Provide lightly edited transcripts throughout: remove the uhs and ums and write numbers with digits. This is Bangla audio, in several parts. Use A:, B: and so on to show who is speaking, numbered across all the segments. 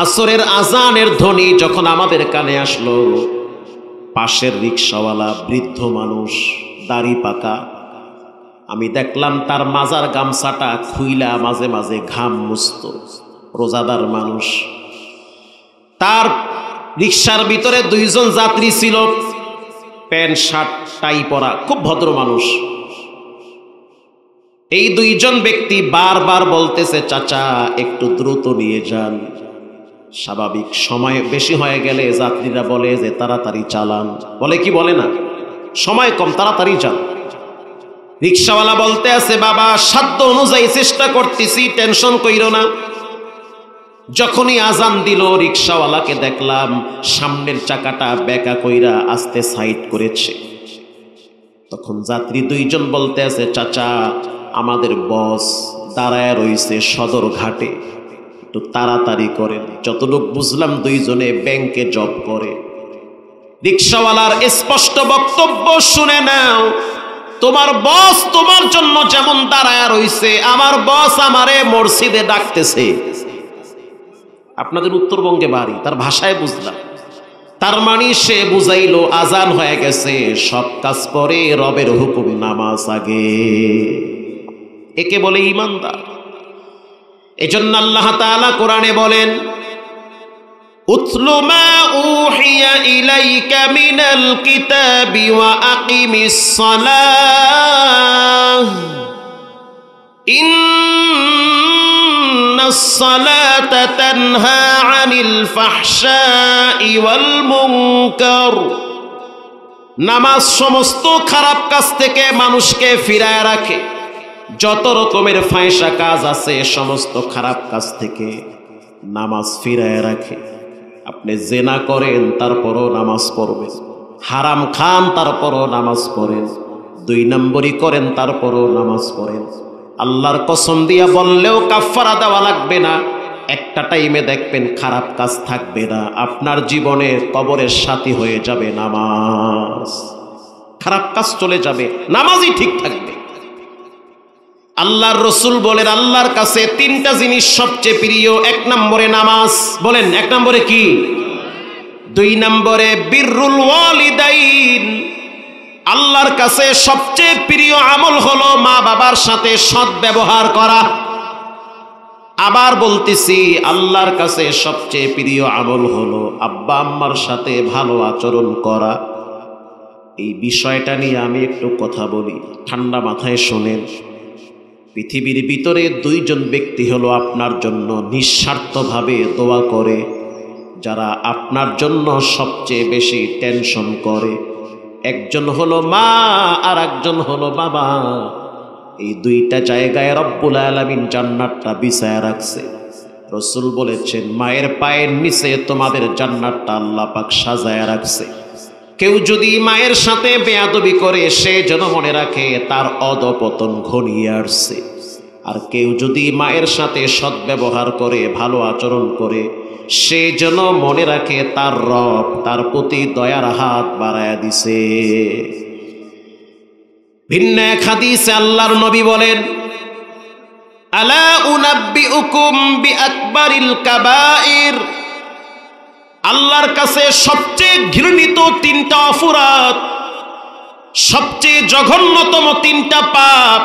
A: আসরের আজানের ধ্বনি যখন আমাদের কানে আসলো, পাশের রিকশাওয়ালা বৃদ্ধ মানুষ, দাড়ি পাকা, আমি দেখলাম তার মাজার গামছাটা খুইলা মাঝে মাঝে ঘাম মুছত। রোজাদার মানুষ। তার রিকশার ভিতরে দুইজন যাত্রী ছিল, প্যান্ট শার্ট টাই পরা, খুব ভদ্র মানুষ। এই দুইজন ব্যক্তি বারবার বলতেছে, চাচা একটু দ্রুত নিয়ে যান। স্বাভাবিক সময় বেশি হয়ে গেলে যাত্রীরা বলে যে তাড়াতাড়ি চালান, বলে কি বলে না, সময় কম তাড়াতাড়ি যান। রিকশাওয়ালা বলতে আছে, বাবা সাধ্য অনুযায়ী চেষ্টা করতেছি, টেনশন কইরো না। যখনই আজান দিল, রিকশাওয়ালাকে দেখলাম সামনের চাকাটা বেঁকা কইরা আস্তে সাইড করেছে। তখন যাত্রী দুইজন বলতে আছে, চাচা আমাদের বস দাঁড়ায় রইছে সদর ঘাটে, একটু তাড়াতাড়ি করেন। যতটুক বুঝলাম দুইজনে ব্যাংকে জব করে। রিকশাওয়ালার স্পষ্ট বক্তব্য শুনে নাও, তোমার বস তোমার জন্য যেমন দাঁড়ায় রইছে, আমার বস আমারে মসজিদে ডাকতেছে। আপনাদের উত্তরবঙ্গে বাড়ি, তার ভাষায় বুঝলাম। তার মানে সে বুঝাইলো আজান হয়ে গেছে, সব কাজ পরে, রবের হুকুম নামাজ আগে। একে বলে ঈমানদার। এজন্য আল্লাহ তাআলা কোরআনে বলেন, উতলু মা উহিয়া ইলাইকা মিনাল কিতাবি ওয়া আকিমিস সালাহ ইন্নাস সালাতা তানহা আনিল ফাহশাই ওয়াল মুনকার। নামাজ সমস্ত খারাপ কাজ থেকে মানুষকে ফিরায় রাখে। যত রকমের ফাহিশা কাজ আছে, সমস্ত খারাপ কাজ থেকে নামাজ ফিরায় রাখে। আপনি জেনা করেন, তারপরও নামাজ পড়বেন। হারাম খান, তারপরও নামাজ পড়েন। 2 নম্বরই করেন, তারপরও নামাজ পড়েন। আল্লাহর কসম দিয়া বললেও কাফারা দেওয়া লাগবে না। একটা টাইমে দেখবেন খারাপ কাজ থাকবে না, আপনার জীবনে কবরের সাথী হয়ে যাবে নামাজ। খারাপ কাজ চলে যাবে, নামাজই ঠিক থাকবে। আল্লাহর রসুল বলেন, আল্লাহর কাছে 3টা জিনিস সবচেয়ে প্রিয়। 1 নম্বরে নামাজ। বলেন 1 নম্বরে কি? 2 নম্বরে বিররুল ওয়ালিদাইন। আল্লাহর কাছে সবচেয়ে প্রিয় আমল হলো মা বাবার সাথে সৎ ব্যবহার করা। আবার বলতেছি, আল্লাহর কাছে সবচেয়ে প্রিয় আমল হলো আব্বা আম্মার সাথে ভালো আচরণ করা। এই বিষয়টা নিয়ে আমি একটু কথা বলি, ঠান্ডা মাথায় শোনেন। পৃথিবীর ভিতরে 2জন ব্যক্তি হলো আপনার জন্য নিঃস্বার্থভাবে দোয়া করে, যারা আপনার জন্য সবচেয়ে বেশি টেনশন করে। একজন হলো মা, আর একজন হলো বাবা। এই 2টা জায়গায় রব্বুল আলামিন জান্নাতটা বিছায়া রাখছে। রাসূল বলেছেন, মায়ের পায়ের নিচে তোমাদের জান্নাতটা আল্লাহ পাক সাজায়া রাখছে। কেউ যদি মায়ের সাথে বেয়াদবি করে, সে যেন মনে রাখে তার অধঃপতন ঘনিয়ে আসছে। আর কেউ যদি মায়ের সাথে সদ্ব্যবহার করে, ভালো আচরণ করে, সে যেন মনে রাখে তার রব তার প্রতি দয়ার হাত বাড়ায়া দিছে। ভিন্ন এক হাদিসে আল্লাহর নবী বলেন, আলা উনাব্বিউকুম বিআকবারিল কাবাইর। আল্লাহর কাছে সবচেয়ে ঘৃণিত 3টা অপরাধ, সবচেয়ে জঘন্যতম 3টা পাপ।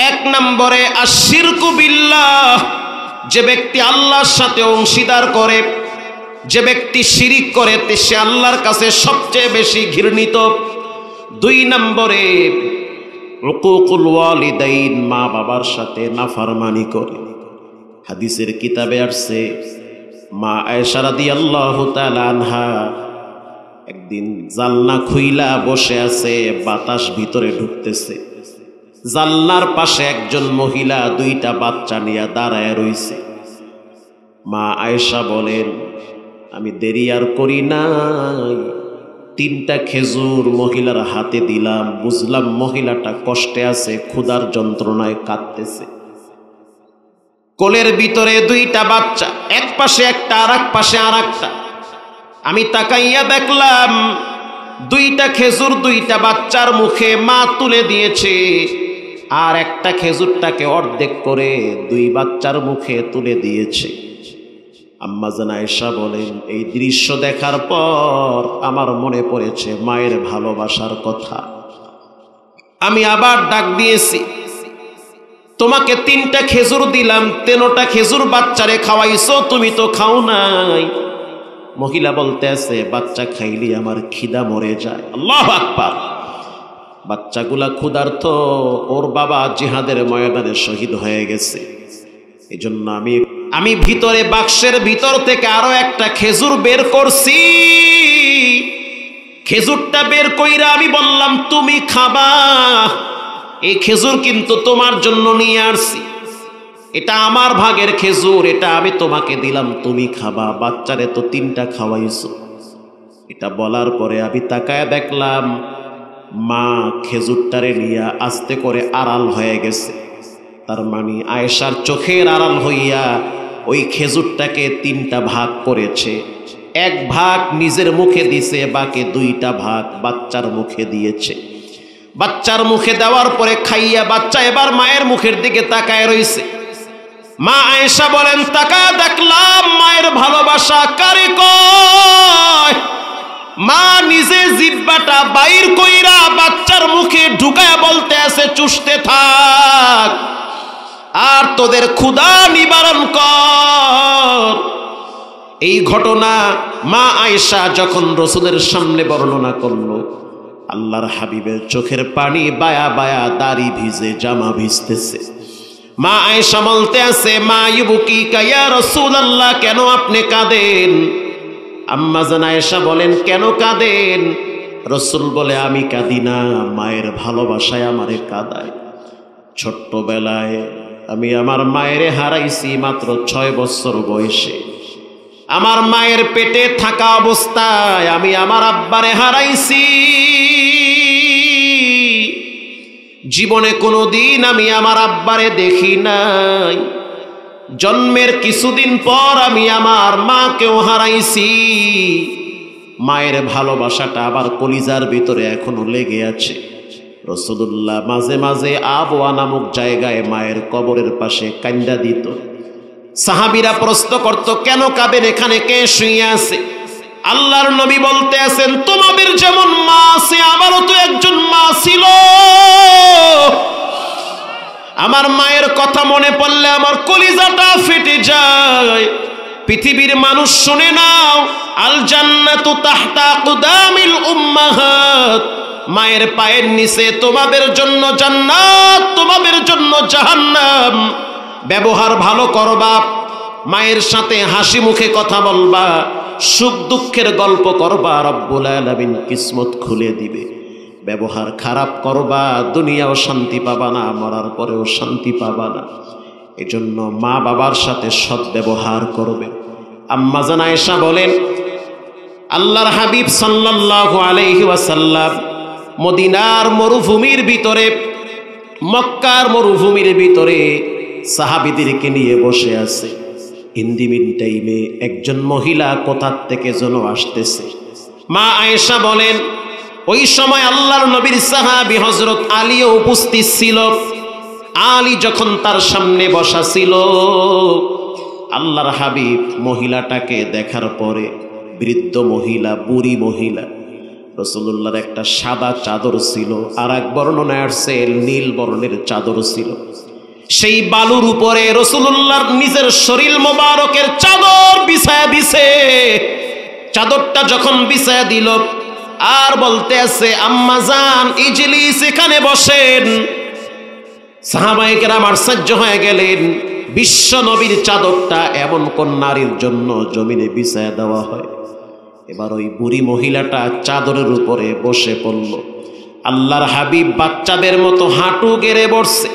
A: 1 নম্বরে আশিরকু বিল্লাহ। যে ব্যক্তি আল্লাহর সাথে অংশীদার করে, যে ব্যক্তি শিরিক করে, সে আল্লাহর কাছে সবচেয়ে বেশি ঘৃণিত। 2 নম্বরে উকুকুল ওয়ালিদাইন, মা বাবার সাথে নাফরমানি করে। হাদিসের কিতাবে আসছে, মা আয়েশা রাদিয়াল্লাহু তাআলা আনহা একদিন জানলা খুইলা বসে আছে, বাতাস ভিতরে ঢুকতেছে। জানলার পাশে একজন মহিলা 2টা বাচ্চা নিয়ে দাঁড়ায় রইছে। মা আয়েশা বলেন, আমি দেরি আর করি নাই, 3টা খেজুর মহিলার হাতে দিলাম। বুঝলাম মহিলাটা কষ্টে আছে, ক্ষুধার যন্ত্রণায় কাঁদতেছে। কোলের ভিতরে 2টা বাচ্চা, এক পাশে একটা আর এক পাশে আর একটা। আমি তাকাইয়া দেখলাম 2টা খেজুর 2টা বাচ্চার মুখে মা তুলে দিয়েছে, আর একটা খেজুরটাকে অর্ধেক করে 2 বাচ্চার মুখে তুলে দিয়েছে। আম্মা জান আয়েশা বলেন, এই দৃশ্য দেখার পর আমার মনে পড়েছে মায়ের ভালোবাসার কথা। আমি আবার ডাক দিয়েছি, তোমাকে 3টা খেজুর দিলাম, 3টা খেজুর বাচ্চারে খাওয়াইছো, তুমি তো খাও নাই। মহিলা বলতে আছে, বাচ্চা খাইলে আমার খিদা মরে যায়। আল্লাহু আকবার। বাচ্চাগুলা ক্ষুধার্ত, ওর বাবা জিহাদের ময়দানে শহীদ হয়ে গেছে। এই জন্য আমি ভিতরে বাক্সের ভিতর থেকে আরো একটা খেজুর বের করছি। খেজুরটা বের কইরা আমি বললাম, তুমি খাবা, এই খেজুর কিন্তু তোমার জন্য নিয়ে আসছি, এটা আমার ভাগের খেজুর, এটা আমি তোমাকে দিলাম, তুমি খাবা, বাচ্চারে তো 3টা খাওয়াইছো। এটা বলার পরে আমি তাকায় দেখলাম মা খেজুরটারে নিয়ে আস্তে করে আড়াল হয়ে গেছে। তার মানে আয়েশার চোখের আড়াল হইয়া ওই খেজুরটাকে 3টা ভাগ করেছে। 1 ভাগ নিজের মুখে দিছে, বাকি 2টা ভাগ বাচ্চার মুখে দিয়েছে। বাচ্চার মুখে দেওয়ার পরে খাইয়া বাচ্চা এবার মায়ের মুখের দিকে তাকায় রইছে। মা আয়েশা বলেন, তাকায় দেখলাম মায়ের ভালোবাসা কারে কয়। মা নিজে জিহ্বাটা বাইর কইরা বাচ্চার মুখে ঢুকায় বলতে আছে, চুষতে থাক আর তোদের ক্ষুধা নিবারণ কর। এই ঘটনা মা আয়েশা যখন রাসূলের সামনে বর্ণনা করলো, আল্লাহর হাবিবের চোখের পানি বায়া বায়া, দাড়ি ভিজে, জামা ভিজতেছে। মা আয়েশা বলতে আছে, মা ইউবকিকা ইয়া রাসূলুল্লাহ, কেন আপনি কাঁদেন? আম্মা জান আয়েশা বলেন, কেন কাঁদেন? রাসূল বলে, আমি কাঁদি না, মায়ের ভালোবাসায় আমারে কাঁদায়। ছোট্টবেলায় আমি আমার মায়েরে হারাইছি মাত্র 6 বছর বয়সে। আমার মায়ের পেটে থাকা অবস্থায় আমি আমার আব্বারে হারাইছি। জীবনে কোনোদিন আমি আমার আব্বারে দেখি নাই। জন্মের কিছুদিন পর আমি আমার মাকেও হারাইছি। মায়ের ভালোবাসাটা আবার কলিজার ভিতরে এখনো লেগে আছে। রাসূলুল্লাহ মাঝে মাঝে আবওয়া নামক জায়গায় মায়ের কবরের পাশে কান্দা দিত। সাহাবীরা প্রশ্ন করত, কেন কাঁদেন, এখানে কে শুয়ে আছে? আল্লাহর নবী বলতে আছেন, তোমাদের যেমন মা আছে আমারও তো একজন মা ছিল। আমার মায়ের কথা মনে পড়লে আমার কলিজাটা ফেটে যায়। পৃথিবীর মানুষ শুনে নাও, আল জান্নাতু তাহতা আকদামিল উম্মাহাত, মায়ের পায়ের নিচে তোমাদের জন্য জান্নাত, তোমাদের জন্য জাহান্নাম। ব্যবহার ভালো করবা, মায়ের সাথে হাসি মুখে কথা বলবা, সুখ দুঃখের গল্প করবা, রব্বুল আলামিন কিসমত খুলে দিবে। ব্যবহার খারাপ করবা, দুনিয়াও শান্তি পাবা না, মরার পরেও শান্তি পাবা না। এজন্য মা বাবার সাথে সৎ ব্যবহার করবে। আম্মা জান আয়েশা বলেন, আল্লাহর হাবিব সাল্লাল্লাহু আলাইহি ওয়াসাল্লাম মদিনার মরুভূমির ভিতরে, মক্কার মরুভূমির ভিতরে সাহাবীদেরকে নিয়ে বসে আছে। ইন্দিমিন টাইমে একজন মহিলা কোথার থেকে যেন আসতেছে। মা আয়েশা বলেন, ওই সময় আল্লাহর নবীর সাহাবী হযরত আলীও উপস্থিত ছিল। আলী যখন তার সামনে বসা ছিল, আল্লাহর হাবিব মহিলাটাকে দেখার পরে, বৃদ্ধ মহিলা, বুড়ি মহিলা, রাসূলুল্লাহর একটা সাদা চাদর ছিল, আর এক বর্ণনায় আসছে নীল বর্ণের চাদর ছিল। সেই বালুর উপরে রাসূলুল্লাহর নিজের শরীর মোবারকের চাদর বিছায়া দিছে। চাদরটা যখন বিছায়া দিল, আর বলতে আছে, আম্মা জান ইজলিস, এখানে বসেন। সাহাবায়ে কেরাম আশ্চর্য হয়ে গেলেন, বিশ্ব নবীর চাদরটা এমন কোন নারীর জন্য জমিনে বিছায়া দেওয়া হয়? এবার ওই বুড়ি মহিলাটা চাদরের উপরে বসে পড়ল। আল্লাহর হাবিব বাচ্চাদের মতো হাঁটু গেড়ে বসছে,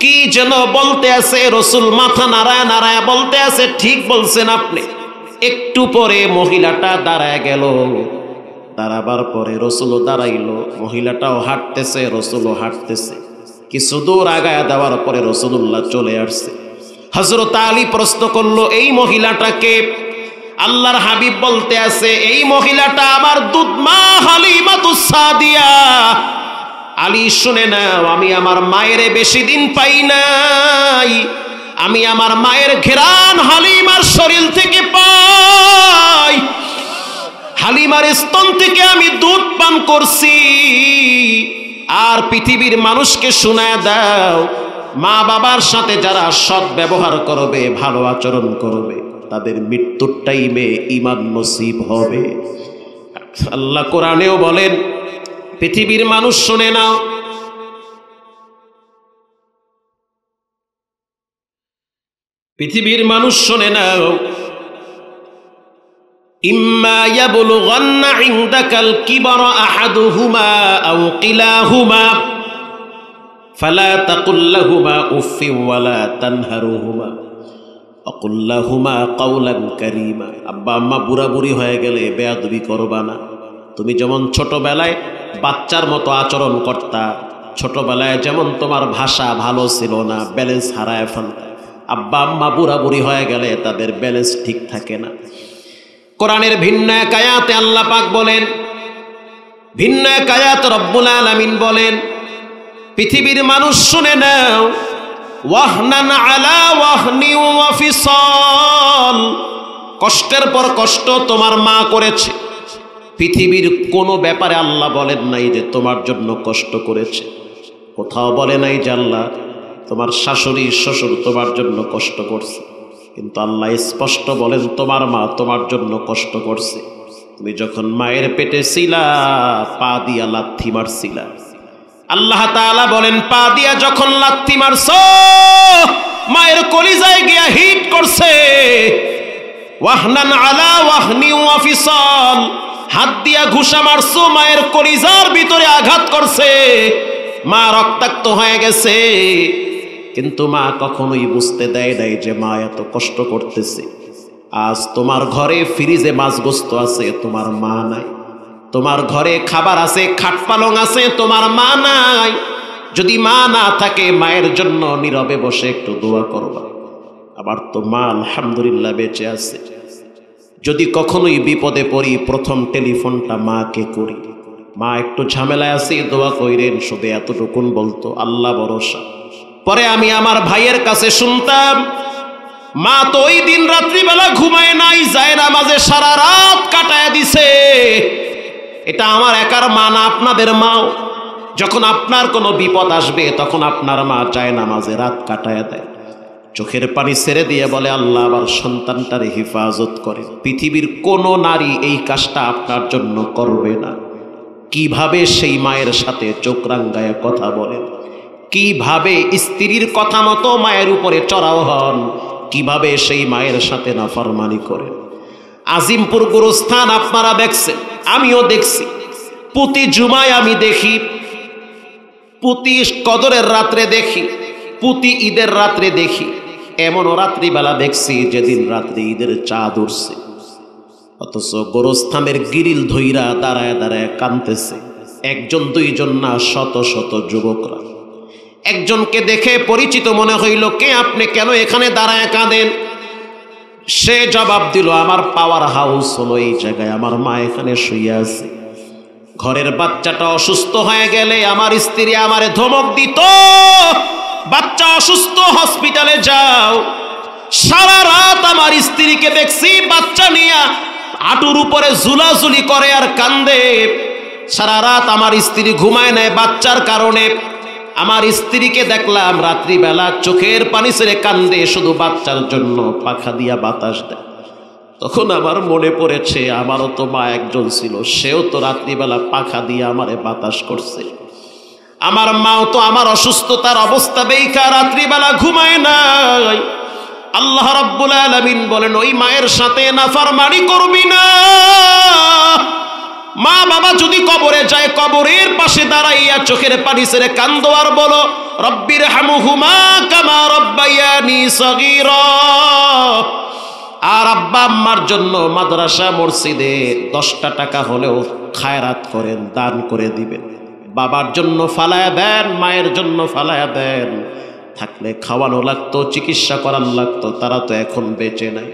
A: কি যেন বলতে আছে। রাসূল মাথা নাড়ায় নাড়ায় বলতে আছে, ঠিক বলছেন আপনি। একটু পরে মহিলাটা দাঁড়ায় গেল। দাঁড়াবার পরে রাসূলও দাঁড়াইলো, মহিলাটাও হাঁটতেছে, রাসূলও হাঁটতেছে। কিছু দূর আগায় দেওয়ার পরে রাসূলুল্লাহ চলে আসছে। হযরত আলী প্রশ্ন করলো, এই মহিলাটাকে? আল্লাহর হাবিব বলতে আছে, এই মহিলাটা আমার দুধমা হালিমাতুস সাদিয়া। আলী শুনে নাও, আমি আমার মায়ের বেশি দিন পাই নাই, আমি আমার মায়ের ঘেরান হালিমার শরীর থেকে পাই, হালিমার স্তন থেকে আমি দুধ পান করছি। আর পৃথিবীর মানুষকে শোনায় দাও, মা বাবার সাথে যারা সৎ ব্যবহার করবে, ভালো আচরণ করবে, তাদের মৃত্যুর টাইমে ঈমান নসিব হবে। আল্লাহ কোরআনেও বলেন, পৃথিবীর মানুষ শুনে নাও, পৃথিবীর মানুষ শুনে নাও, ইম্মা ইয়াবলুগান্না ইনদাকাল কিবরা আহাদুহুমা আও কিলাহুমা ফালা তাকুল লাহুমা উফফিন ওয়ালা তানহারুহুমা ওয়াকুল লাহুমা কাওলান কারীমা। আব্বা আম্মা বুড়া বুড়ি হয়ে গেলে বেয়াদবি করবা না। তুমি যেমন ছোটবেলায় বাচ্চার মতো আচরণ করতা, ছোটবেলায় যেমন তোমার ভাষা ভালো ছিল না, ব্যালেন্স হারায় ফেলতা, আব্বা আম্মা বুড়া বুড়ি হয়ে গেলে তাদের ব্যালেন্স ঠিক থাকে না। কোরআনের ভিন্ন এক আয়াতে আল্লাহ পাক বলেন, ভিন্ন এক আয়াত রব্বুল আলামিন বলেন, পৃথিবীর মানুষ শুনে নাও, ওয়াহনান আলা ওয়াহনি ওয়া ফিসাল, কষ্টের পর কষ্ট তোমার মা করেছে। পৃথিবীর কোনো ব্যাপারে আল্লাহ বলেন নাই যে তোমার জন্য কষ্ট করেছে। কোথাও বলে নাই যে আল্লাহ তোমার শাশুড়ি শ্বশুর তোমার জন্য কষ্ট করছে, কিন্তু আল্লাহ স্পষ্ট বলেন তোমার মা তোমার জন্য কষ্ট করছে। তুমি যখন মায়ের পেটে ছিলা, পা দিয়া লাথি মারছিলা। আল্লাহ তাআলা বলেন, পা দিয়া যখন লাথি মারছো, মায়ের কলিজায় গিয়া হিট করছে। ওয়াহনান আলা ওয়াহনি ওয়া ফিসাল, হাত দিয়া ঘুষা মারছো, মায়ের কলিজার ভিতরে আঘাত করছে, মা রক্তাক্ত হয়ে গেছে। কিন্তু মা কখনোই বুঝতে দেয় নাই যে মা এত কষ্ট করতেছে। আজ তোমার ঘরে ফ্রিজে মাছ গোস্ত আছে, তোমার মা নাই। তোমার ঘরে খাবার আছে, খাট পালং আছে, তোমার মা নাই। যদি মা না থাকে, মায়ের জন্য নীরবে বসে একটু দোয়া করবা। আবার তো মা আলহামদুলিল্লাহ বেঁচে আছে। যদি কখনোই বিপদে পড়ি, প্রথম টেলিফোনটা মাকে করি, মা একটু ঝামেলায় আছে, দোয়া কইরেন, শুধু এতটুকুন বলতো, আল্লাহ ভরসা। পরে আমি আমার ভাইয়ের কাছে শুনতাম, মা তো ওই দিন রাত্রিবেলা ঘুমায় নাই, যায় নামাজে সারা রাত কাটায় দিছে। এটা আমার একার মা না, আপনাদের মাও। যখন আপনার কোনো বিপদ আসবে, তখন আপনার মা যায় নামাজে রাত কাটায় দেয়, চোখের পানি ছেড়ে দিয়ে বলে আল্লাহ আবার সন্তানটারে হেফাজত করে। পৃথিবীর কোনো নারী এই কাজটা আপনার জন্য করবে না। কিভাবে সেই মায়ের সাথে চোখ রাঙ্গায় কথা বলেন, কিভাবে স্ত্রীর কথা মতো মায়ের উপরে চড়াও হন, কিভাবে সেই মায়ের সাথে নাফরমানি করেন। আজিমপুর গুরুস্থান আপনারা দেখছেন, আমিও দেখছি। প্রতি জুমায় আমি দেখি, প্রতি কদরের রাত্রে দেখি, প্রতি ঈদের রাত্রে দেখি। এমনও রাত্রিবেলা দেখছি যেদিন রাত্রে ঈদের চাঁদ উঠছে, অথচ গোরস্থানের গিরিল ধইরা দাঁড়ায় দাঁড়ায় কাঁদতেছে একজন দুইজন না, শত শত যুবকরা। একজনকে দেখে পরিচিত মনে হইল, কে আপনি, কেন এখানে দাঁড়ায় কাঁদেন? সে জবাব দিল, আমার পাওয়ার হাউস হলো এই জায়গায়, আমার মা এখানে শুয়ে আছে। ঘরের বাচ্চাটা অসুস্থ হয়ে গেলে আমার স্ত্রী আমারে ধমক দিত, বাচ্চা অসুস্থ, হসপিটালে যাও। সারা রাত আমার স্ত্রীকে দেখছি বাচ্চা নিয়ে হাঁটুর উপরে ঝুলাঝুলি করে আর কান্দে। সারা রাত আমার স্ত্রী ঘুমায় নেয় বাচ্চার কারণে। আমার স্ত্রীকে দেখলাম রাত্রিবেলা চোখের পানি ছেড়ে কান্দে, শুধু বাচ্চার জন্য, পাখা দিয়া বাতাস দেয়। তখন আমার মনে পড়েছে, আমারও তো মা একজন ছিল, সেও তো রাত্রিবেলা পাখা দিয়ে আমারে বাতাস করছে। আমার মাও তো আমার অসুস্থতার অবস্থা দেইখা রাত্রিবেলা ঘুমায় নাই। আল্লাহ রাব্বুল আলামিন বলেন, ওই মায়ের সাথে নাফরমানি করবি না। মা বাবা যদি কবরে যায়, কবরের পাশে দাঁড়াইয়া চোখের পানি ছেড়ে কান্দো আর বলো, রব্বির হামহুমা কামা রব্বায়ানি সগীরা। আর আব্বা আম্মার জন্য মাদ্রাসা মসজিদে 10টা টাকা হলেও খায়রাত করেন, দান করে দিবেন। বাবার জন্য ফালায়া দেন, মায়ের জন্য ফালায়া দেন। থাকলে খাওয়ানো লাগতো, চিকিৎসা করার লাগতো, তারা তো এখন বেঁচে নাই।